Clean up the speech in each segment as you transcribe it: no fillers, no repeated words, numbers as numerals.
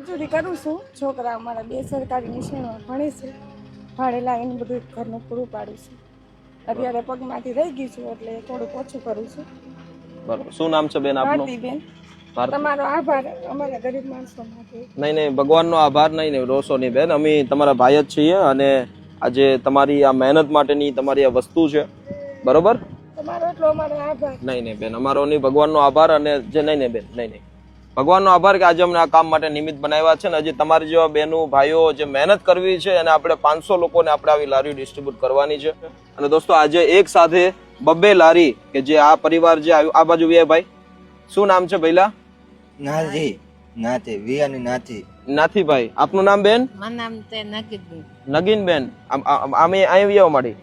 મજૂરી કરું છું. છોકરા અમારા 2 સરકારી નિશાળમાં ભણે છે. ભાડે લાવીને બધું ઘરનું પૂરું પાડું છું. અત્યારે પગમાંથી રહી ગઈ છું એટલે થોડુંક ઓછું કરું છું. બરોબર. શું નામ છે બેન આપનું? ભારતીબેન, ભારતી. તમારો આભાર અમારા ગરીબ માણસો માટે. નહીં ભગવાનનો આભાર નહીં રોશો નહીં બેન, અમે તમારા ભાઈ જ છીએ અને આજે તમારી આ મહેનત માટેની તમારી આ વસ્તુ છે, બરોબર? તમારો એટલો અમારો આભાર. નહીં બેન, અમારો નહીં, ભગવાનનો આભાર. અને જે નહીં બેન, નહીં ભગવાનનો આભાર કે આજે અમને આ કામ માટે નિમિત્ત બનાવ્યા છે ને હજી તમારી જેવા બહેનો ભાઈઓ જે મહેનત કરવી છે અને આપણે 500 લોકોને આપણે આવી લારીઓ ડિસ્ટ્રીબ્યુટ કરવાની છે. અને દોસ્તો આજે એક સાથે 2 લારી કે જે આ પરિવાર જે આવ્યું આ બાજુ વે ભાઈ, શું નામ છે ભઈલા? નાથી ભાઈ. આપનું નામ બેન? મારું નામ છે નગીનબેન. નગીનબેન. અમે અહીં આવ્યા મારી.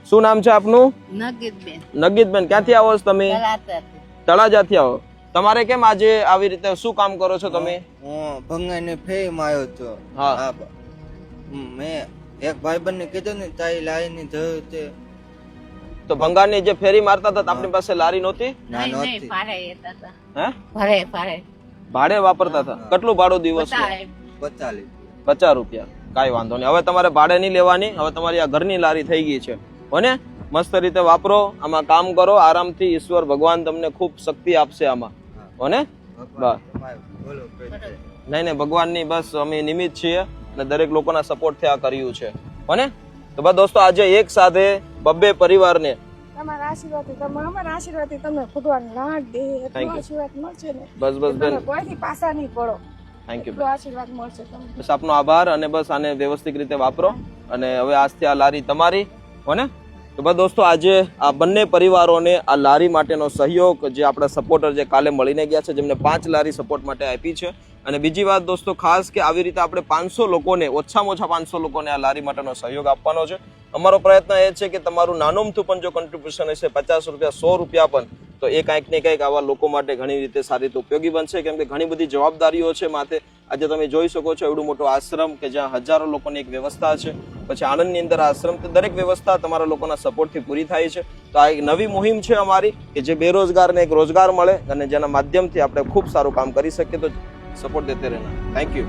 શું નામ છે આપનું? નગીનબેન. નગીનબેન. ક્યાંથી આવો છો તમે? તળાજાથી આવો. તમારે કેમ આજે આવી રીતે શું કામ કરો છો તમે? હું ભંગાઈને ફેરીમાં આવ્યો હતો. હા. મેં એક ભાઈબંધને કીધું ને તારી લારીની જરૂર છે. તો ભંગારની જે ફેરી મારતા હતા આપણી પાસે લારી નહોતી? ના નહીં, નહોતી. ભાડે લેતા હતા. હે? ભાડે. ભાડે વાપરતા હતા. કેટલું ભાડું દિવસ? 45. 50 રૂપિયા. કાંઈ વાંધો નહીં. હવે તમારે ભાડે નહીં લેવાની. હવે તમારી આ ઘરની લારી થઈ ગઈ છે. હોને મસ્ત રીતે વાપરો, આમાં કામ કરો આરામથી. ઈશ્વર ભગવાન તમને ખૂબ શક્તિ આપશે આમાં. હોને બસ. નહીં ભગવાનની બસ અમે નિમિત્ત છીએ અને દરેક લોકોના સપોર્ટથી આ કર્યું છે. હોને તો બસ દોસ્તો આજે એક સાથે 2 પરિવારને તમારા આશીર્વાદથી અમારા આશીર્વાદથી તમને ભગવાન લાડ દે એટલો આશીર્વાદ મળશે ને. બસ બેન, કોઈથી પાછા નહીં પડો. Thank you. એટલો આશીર્વાદ મળશે તમને. બસ આપનો આભાર અને બસ આને વ્યવસ્થિત રીતે વાપરો અને હવે આજથી આ લારી તમારી. હોને તો બસ દોસ્તો આજે આ બંને પરિવારોને આ લારી માટેનો સહયોગ જે આપણા સપોર્ટર જે કાલે મળીને ગયા છે જેમને 5 લારી સપોર્ટ માટે આપી છે. અને બીજી વાત દોસ્તો ખાસ કે આવી રીતે આપણે 500 લોકોને ઓછામાં ઓછા 500 લોકોને આ લારી માટેનો સહયોગ આપવાનો છે. અમારો પ્રયત્ન એ છે કે તમારું નાનોમથું પણ જો કોન્ટ્રીબ્યુશન હશે 50 રૂપિયા 100 રૂપિયા પણ તો એ કંઈક ને કંઈક આવા લોકો માટે ઘણી રીતે સારી રીતે ઉપયોગી બનશે. કેમ કે ઘણી બધી જવાબદારીઓ છે માથે. આજે તમે જોઈ શકો છો એવડું મોટો આશ્રમ કે જ્યાં હજારો લોકોની એક વ્યવસ્થા છે. પછી આણંદની અંદર આશ્રમ, તો દરેક વ્યવસ્થા તમારા લોકોના સપોર્ટથી પૂરી થાય છે. તો આ એક નવી મુહિમ છે અમારી કે જે બેરોજગારને એક રોજગાર મળે અને જેના માધ્યમથી આપણે ખૂબ સારું કામ કરી શકીએ. તો સપોર્ટ દેતે રહેના. Thank you.